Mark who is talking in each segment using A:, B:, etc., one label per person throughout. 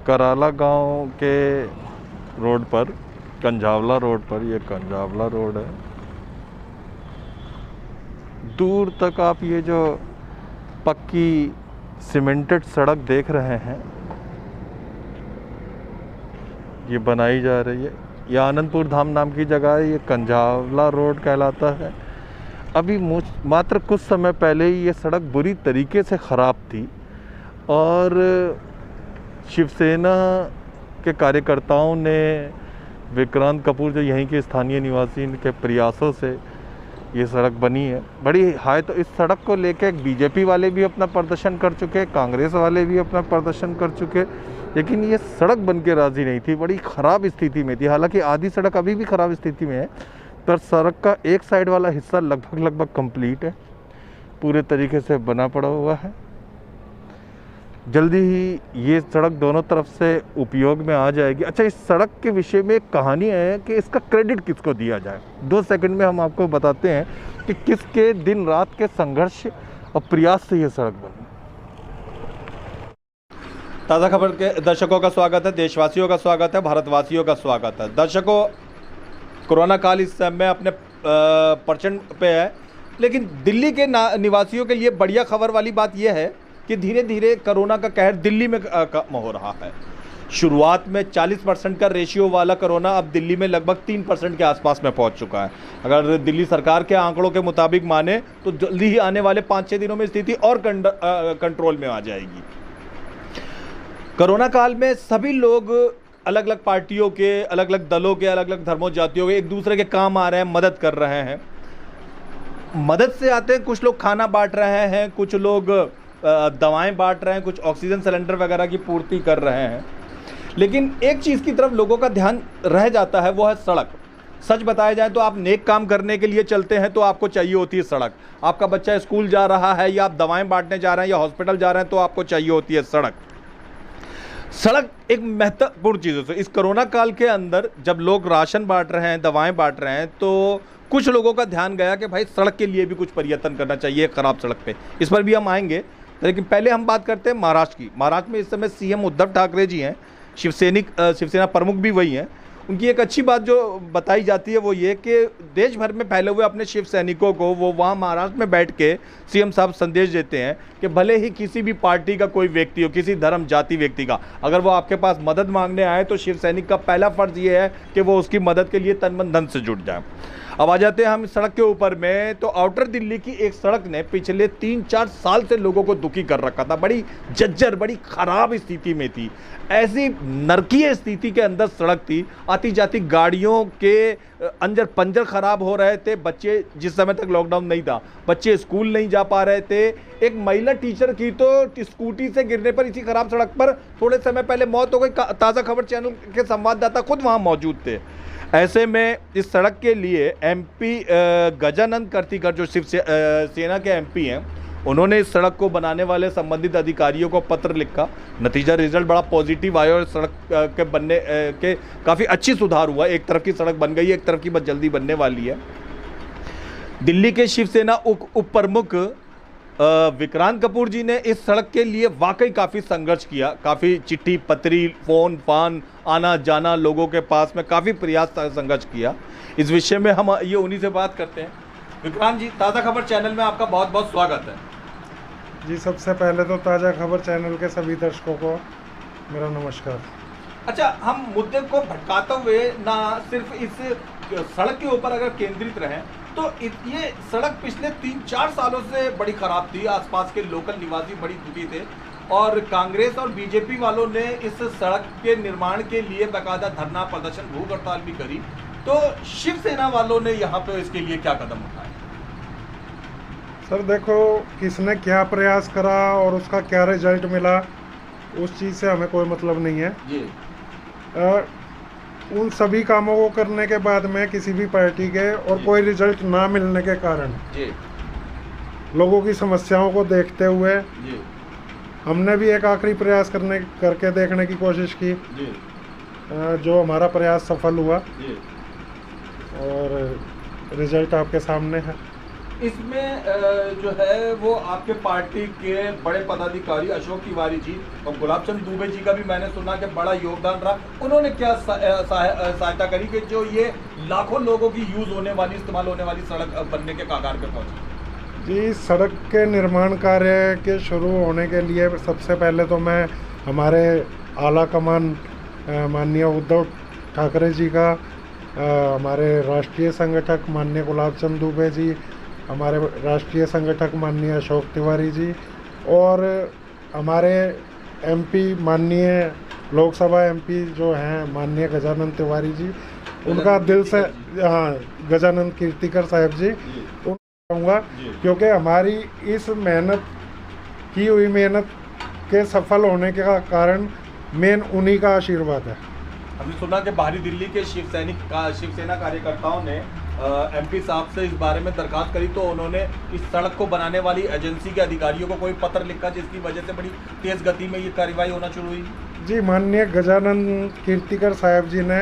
A: कराला गांव के रोड पर, कंझावला रोड पर, ये कंझावला रोड है। दूर तक आप ये जो पक्की सीमेंटेड सड़क देख रहे हैं, ये बनाई जा रही है। ये आनंदपुर धाम नाम की जगह है, ये कंझावला रोड कहलाता है। अभी मात्र कुछ समय पहले ही ये सड़क बुरी तरीके से ख़राब थी और शिवसेना के कार्यकर्ताओं ने, विक्रांत कपूर जो यहीं के स्थानीय निवासी, इनके प्रयासों से ये सड़क बनी है। बड़ी हाय तो इस सड़क को लेके बीजेपी वाले भी अपना प्रदर्शन कर चुके, कांग्रेस वाले भी अपना प्रदर्शन कर चुके, लेकिन ये सड़क बन के राज़ी नहीं थी। बड़ी ख़राब स्थिति में थी। हालांकि आधी सड़क अभी भी ख़राब स्थिति में है, पर सड़क का एक साइड वाला हिस्सा लगभग कंप्लीट है, पूरे तरीके से बना पड़ा हुआ है। जल्दी ही ये सड़क दोनों तरफ से उपयोग में आ जाएगी। अच्छा, इस सड़क के विषय में एक कहानी है कि इसका क्रेडिट किसको दिया जाए। 2 सेकंड में हम आपको बताते हैं कि किसके दिन रात के संघर्ष और प्रयास से ये सड़क बनी।
B: ताज़ा खबर के दर्शकों का स्वागत है, देशवासियों का स्वागत है, भारतवासियों का स्वागत है। दर्शकों, कोरोना काल इस समय अपने प्रचंड पे है, लेकिन दिल्ली के निवासियों के लिए बढ़िया खबर वाली बात यह है कि धीरे धीरे कोरोना का कहर दिल्ली में कम हो रहा है। शुरुआत में 40% का रेशियो वाला कोरोना अब दिल्ली में लगभग 3% के आसपास में पहुंच चुका है। अगर दिल्ली सरकार के आंकड़ों के मुताबिक माने तो जल्दी ही आने वाले 5-6 दिनों में स्थिति और कंट्रोल में आ जाएगी। कोरोना काल में सभी लोग अलग अलग पार्टियों के, अलग अलग दलों के, अलग अलग धर्मों जातियों के एक दूसरे के काम आ रहे हैं, मदद कर रहे हैं। मदद से आते हैं, कुछ लोग खाना बांट रहे हैं, कुछ लोग दवाएं बांट रहे हैं, कुछ ऑक्सीजन सिलेंडर वगैरह की पूर्ति कर रहे हैं। लेकिन एक चीज़ की तरफ लोगों का ध्यान रह जाता है, वो है सड़क। सच बताया जाए तो आप नेक काम करने के लिए चलते हैं तो आपको चाहिए होती है सड़क। आपका बच्चा स्कूल जा रहा है या आप दवाएं बांटने जा रहे हैं या हॉस्पिटल जा रहे हैं तो आपको चाहिए होती है सड़क। सड़क एक महत्वपूर्ण चीज़ है। इस कोरोना काल के अंदर जब लोग राशन बांट रहे हैं, दवाएं बांट रहे हैं, तो कुछ लोगों का ध्यान गया कि भाई सड़क के लिए भी कुछ प्रयत्न करना चाहिए ख़राब सड़क पे। इस पर भी हम आएंगे, लेकिन पहले हम बात करते हैं महाराष्ट्र की। महाराष्ट्र में इस समय सीएम उद्धव ठाकरे जी हैं, शिवसेना प्रमुख भी वही हैं। उनकी एक अच्छी बात जो बताई जाती है वो ये कि देश भर में फैले हुए अपने शिव सैनिकों को वो वहाँ महाराष्ट्र में बैठ के सीएम साहब संदेश देते हैं कि भले ही किसी भी पार्टी का कोई व्यक्ति हो, किसी धर्म जाति व्यक्ति का, अगर वो आपके पास मदद मांगने आए तो शिव सैनिक का पहला फ़र्ज़ ये है कि वो उसकी मदद के लिए तन मन धन से जुट जाए। अब आ जाते हैं हम सड़क के ऊपर में। तो आउटर दिल्ली की एक सड़क ने पिछले 3-4 साल से लोगों को दुखी कर रखा था। बड़ी जर्जर, बड़ी ख़राब स्थिति में थी। ऐसी नरकीय स्थिति के अंदर सड़क थी। आती जाती गाड़ियों के अंजर पंजर ख़राब हो रहे थे। बच्चे, जिस समय तक लॉकडाउन नहीं था, बच्चे स्कूल नहीं जा पा रहे थे। एक महिला टीचर की तो स्कूटी से गिरने पर इसी खराब सड़क पर थोड़े समय पहले मौत हो गई। ताज़ा खबर चैनल के संवाददाता खुद वहाँ मौजूद थे। ऐसे में इस सड़क के लिए एमपी गजानंद कर्तिकर, जो शिवसेना के एमपी हैं, उन्होंने इस सड़क को बनाने वाले संबंधित अधिकारियों को पत्र लिखा। नतीजा, रिजल्ट बड़ा पॉजिटिव आया और सड़क के बनने के काफ़ी अच्छी सुधार हुआ। एक तरफ की सड़क बन गई है, एक तरफ की बस जल्दी बनने वाली है। दिल्ली के शिवसेना उप प्रमुख विक्रांत कपूर जी ने इस सड़क के लिए वाकई काफ़ी संघर्ष किया। काफ़ी चिट्ठी पत्री, फ़ोन फान, आना जाना, लोगों के पास में काफ़ी प्रयास संघर्ष किया। इस विषय में हम ये उन्हीं से बात करते हैं। विक्रांत जी, ताज़ा खबर चैनल में आपका बहुत बहुत स्वागत है।
C: जी, सबसे पहले तो ताज़ा खबर चैनल के सभी दर्शकों को मेरा नमस्कार।
B: अच्छा, हम मुद्दे को भटकाते हुए ना सिर्फ इस सड़क के ऊपर अगर केंद्रित रहें तो ये सड़क पिछले 3-4 सालों से बड़ी ख़राब थी। आसपास के लोकल निवासी बड़ी दुखी थे और कांग्रेस और बीजेपी वालों ने इस सड़क के निर्माण के लिए बाकायदा धरना प्रदर्शन, भूख हड़ताल भी करी। तो शिवसेना वालों ने यहाँ पे इसके लिए क्या कदम उठाए?
C: सर देखो, किसने क्या प्रयास करा और उसका क्या रिजल्ट मिला, उस चीज़ से हमें कोई मतलब नहीं है
B: जी।
C: उन सभी कामों को करने के बाद में किसी भी पार्टी के और कोई रिजल्ट ना मिलने के कारण
B: जी,
C: लोगों की समस्याओं को देखते हुए
B: जी,
C: हमने भी एक आखिरी प्रयास करके देखने की कोशिश की
B: जी,
C: जो हमारा प्रयास सफल हुआ
B: जी।
C: और रिजल्ट आपके सामने है।
B: इसमें जो है वो आपके पार्टी के बड़े पदाधिकारी अशोक तिवारी जी और गुलाब चंद दुबे जी का भी मैंने सुना कि बड़ा योगदान रहा। उन्होंने क्या सहायता करी कि जो ये लाखों लोगों की यूज होने वाली, इस्तेमाल होने वाली सड़क बनने के कगार पे पहुंची?
C: जी, सड़क के निर्माण कार्य के शुरू होने के लिए सबसे पहले तो मैं हमारे आला कमान माननीय उद्धव ठाकरे जी का, हमारे राष्ट्रीय संगठक माननीय गुलाब चंद दुबे जी, हमारे राष्ट्रीय संगठक माननीय अशोक तिवारी जी और हमारे एमपी माननीय लोकसभा एमपी जो हैं माननीय गजानन तिवारी जी, उनका दिल से, हाँ, गजानन कीर्तिकर साहब जी, कहूँगा क्योंकि हमारी इस मेहनत की हुई मेहनत के सफल होने का कारण मेन उन्हीं का आशीर्वाद है।
B: हमने सुना कि बाहरी दिल्ली के शिवसेना कार्यकर्ताओं ने एमपी साहब से इस बारे में दरखास्त करी, तो उन्होंने इस सड़क को बनाने वाली एजेंसी के अधिकारियों को कोई पत्र लिखा, जिसकी वजह से बड़ी तेज गति में ये कार्रवाई होना शुरू हुई।
C: जी, माननीय गजानन कीर्तिकर साहब जी ने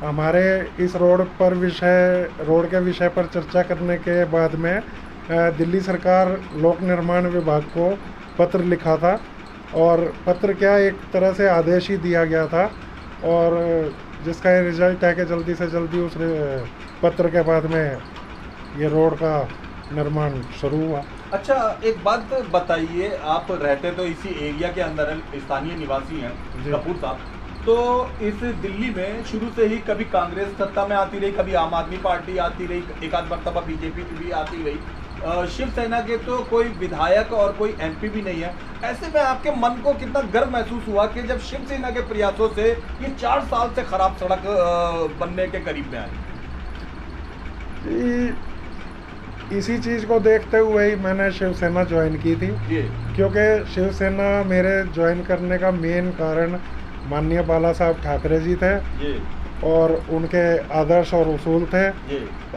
C: हमारे इस रोड के विषय पर चर्चा करने के बाद में दिल्ली सरकार लोक निर्माण विभाग को पत्र लिखा था और पत्र क्या, एक तरह से आदेश ही दिया गया था और जिसका ये रिजल्ट है कि जल्दी से जल्दी उस पत्र के बाद में ये रोड का निर्माण शुरू हुआ।
B: अच्छा, एक बात बताइए, आप रहते तो इसी एरिया के अंदर हैं, स्थानीय निवासी हैं कपूर साहब, तो इस दिल्ली में शुरू से ही कभी कांग्रेस सत्ता में आती रही, कभी आम आदमी पार्टी आती रही, एक आध मरतबा बीजेपी भी आती रही, शिवसेना के तो कोई विधायक और कोई एमपी भी नहीं है। ऐसे में आपके मन को कितना गर्व महसूस हुआ कि जब शिवसेना के प्रयासों से ये 4 साल से खराब सड़क बनने के करीब में आई?
C: इसी चीज़ को देखते हुए ही मैंने शिवसेना ज्वाइन की थी, क्योंकि शिवसेना मेरे ज्वाइन करने का मेन कारण माननीय बाला साहब ठाकरे जी थे और उनके आदर्श और उसूल थे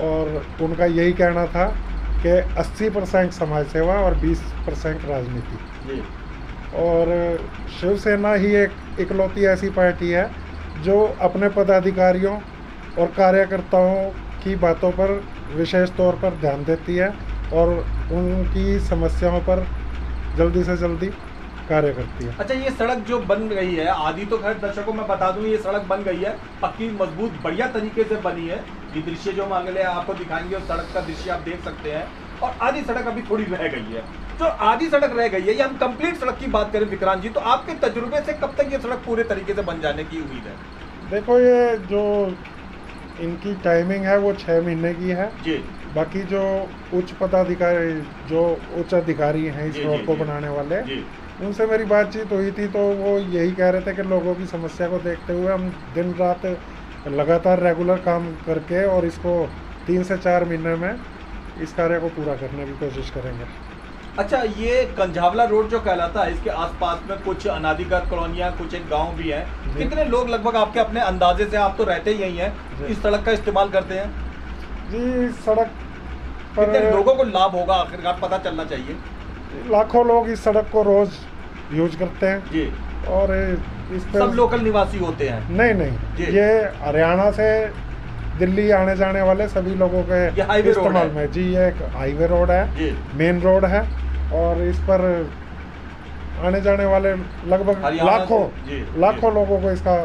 C: और उनका यही कहना था कि 80% समाज सेवा और 20% राजनीति। और शिवसेना ही एक इकलौती ऐसी पार्टी है जो अपने पदाधिकारियों और कार्यकर्ताओं की बातों पर विशेष तौर पर ध्यान देती है और उनकी समस्याओं पर जल्दी से जल्दी कार्य करती है।
B: अच्छा, ये सड़क जो बन गई है, आदि तो खैर दर्शकों में बता दूं, ये सड़क बन गई है, पक्की मजबूत बढ़िया तरीके से बनी है। ये दृश्य जो हम अगले आपको दिखाएंगे उस सड़क का दृश्य आप देख सकते हैं। और आधी सड़क अभी थोड़ी रह गई है। जो आधी सड़क रह गई है, ये हम कंप्लीट सड़क की बात करें विक्रांत जी, तो आपके तजुर्बे से कब तक ये सड़क पूरे तरीके से बन जाने की उम्मीद है?
C: देखो, ये जो इनकी टाइमिंग है वो 6 महीने की है
B: जी।
C: बाकी जो उच्च अधिकारी हैं इस रोड को बनाने वाले, उनसे मेरी बातचीत हुई थी तो वो यही कह रहे थे कि लोगों की समस्या को देखते हुए हम दिन रात लगातार रेगुलर काम करके और इसको 3 से 4 महीने में इस कार्य को पूरा करने की कोशिश करेंगे।
B: अच्छा, ये कंझावला रोड जो कहलाता है, इसके आसपास में कुछ अनाधिकृत कॉलोनियाँ, कुछ एक गांव भी हैं। कितने लोग लगभग आपके अपने अंदाजे से, आप तो रहते ही यहीं हैं, इस सड़क का इस्तेमाल करते हैं?
C: जी, सड़क पर
B: कितने लोगों को लाभ होगा आखिरकार पता चलना चाहिए।
C: लाखों लोग इस सड़क को रोज यूज करते हैं
B: जी।
C: और इस पर
B: सब लोकल निवासी होते हैं?
C: नहीं, ये हरियाणा से दिल्ली आने जाने वाले सभी लोगों के इस्तेमाल में। जी, ये एक हाईवे रोड है, मेन रोड है और इस पर आने जाने वाले लगभग लाखों लोगों को इसका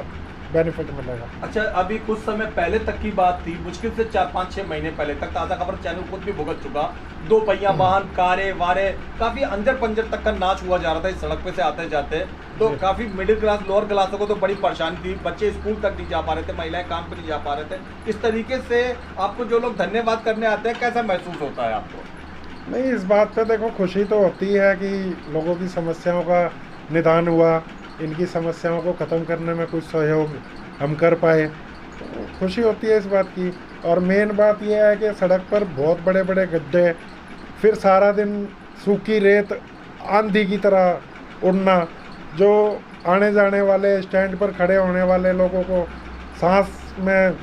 C: बेनिफिट मिलेगा।
B: अच्छा, अभी कुछ समय पहले तक की बात थी, मुश्किल से 4-5-6 महीने पहले तक, ताज़ा खबर चैनल खुद भी भुगत चुका, 2 पहिया वाहन, कारें वारे, काफ़ी अंजर पंजर तक का नाच हुआ जा रहा था इस सड़क पे से आते जाते। तो काफ़ी मिडिल क्लास, लोअर क्लासों को तो बड़ी परेशानी थी, बच्चे स्कूल तक नहीं जा पा रहे थे, महिलाएं काम पर नहीं जा पा रहे थे। इस तरीके से आपको जो लोग धन्यवाद करने आते हैं, कैसा महसूस होता है आपको?
C: नहीं, इस बात पे देखो खुशी तो होती है कि लोगों की समस्याओं का निदान हुआ, इनकी समस्याओं को ख़त्म करने में कुछ सहयोग हम कर पाए, तो खुशी होती है इस बात की। और मेन बात यह है कि सड़क पर बहुत बड़े बड़े गड्ढे, फिर सारा दिन सूखी रेत आंधी की तरह उड़ना, जो आने जाने वाले स्टैंड पर खड़े होने वाले लोगों को सांस में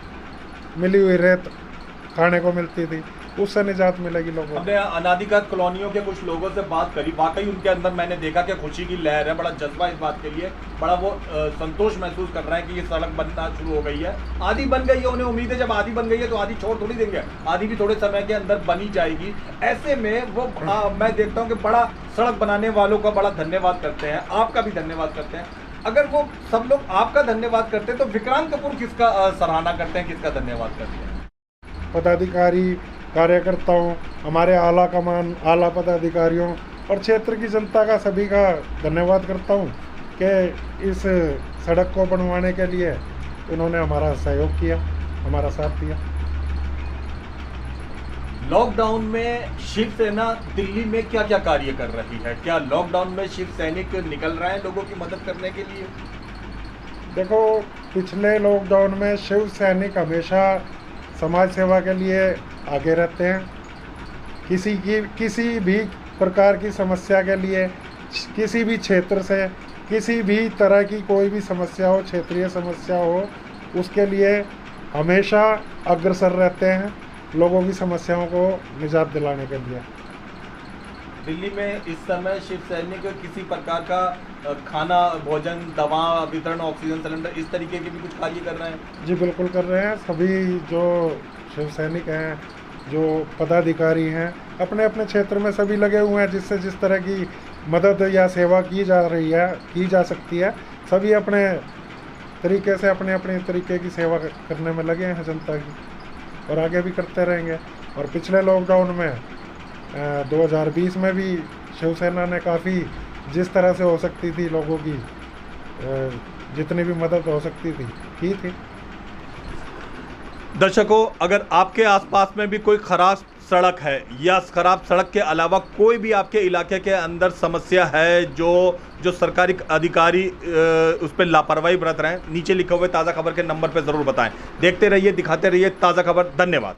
C: मिली हुई रेत खाने को मिलती थी। उससे निजात मिलेगी लोगों को।
B: हमने अनाधिकृत कॉलोनियों के कुछ लोगों से बात करी, वाकई उनके अंदर मैंने देखा कि खुशी की लहर है, बड़ा जज्बा इस बात के लिए, बड़ा वो संतोष महसूस कर रहे हैं कि ये सड़क बनना शुरू हो गई है, आधी बन गई है। उन्हें उम्मीद है जब आधी बन गई है तो आधी छोड़ थोड़ी देंगे, आधी भी थोड़े समय के अंदर बनी जाएगी। ऐसे में वो मैं देखता हूँ कि बड़ा सड़क बनाने वालों का बड़ा धन्यवाद करते हैं, आपका भी धन्यवाद करते हैं। अगर वो सब लोग आपका धन्यवाद करते हैं तो विक्रांत कपूर किसका सराहना करते हैं, किसका धन्यवाद करते हैं?
C: पदाधिकारी, कार्यकर्ताओं, हमारे आला कमान, आला पदाधिकारियों और क्षेत्र की जनता का, सभी का धन्यवाद करता हूँ कि इस सड़क को बनवाने के लिए उन्होंने हमारा सहयोग किया, हमारा साथ दिया।
B: लॉकडाउन में शिवसेना दिल्ली में क्या क्या कार्य कर रही है? क्या लॉकडाउन में शिव सैनिक निकल रहे हैं लोगों की मदद करने के लिए?
C: देखो, पिछले लॉकडाउन में शिव सैनिक हमेशा समाज सेवा के लिए आगे रहते हैं। किसी भी प्रकार की समस्या के लिए, किसी भी क्षेत्र से किसी भी तरह की कोई भी समस्या हो, क्षेत्रीय समस्या हो, उसके लिए हमेशा अग्रसर रहते हैं लोगों की समस्याओं को निजात दिलाने के लिए।
B: दिल्ली में इस समय शिव सैनिक किसी प्रकार का खाना, भोजन, दवा वितरण, ऑक्सीजन सिलेंडर, इस तरीके के भी कुछ कार्य कर रहे हैं?
C: जी बिल्कुल कर रहे हैं। सभी जो शिव सैनिक हैं, जो पदाधिकारी हैं, अपने अपने क्षेत्र में सभी लगे हुए हैं, जिससे जिस तरह की मदद या सेवा की जा रही है, की जा सकती है, सभी अपने तरीके से अपने अपने तरीके की सेवा करने में लगे हैं जनता की, और आगे भी करते रहेंगे। और पिछले लॉकडाउन में 2020 में भी शिवसेना ने काफ़ी, जिस तरह से हो सकती थी लोगों की, जितनी भी मदद हो सकती थी, की थी।
B: दर्शकों, अगर आपके आसपास में भी कोई खराब सड़क है या खराब सड़क के अलावा कोई भी आपके इलाके के अंदर समस्या है जो सरकारी अधिकारी उस पर लापरवाही बरत रहे हैं, नीचे लिखे हुए ताज़ा खबर के नंबर पर ज़रूर बताएं। देखते रहिए, दिखाते रहिए ताज़ा खबर। धन्यवाद।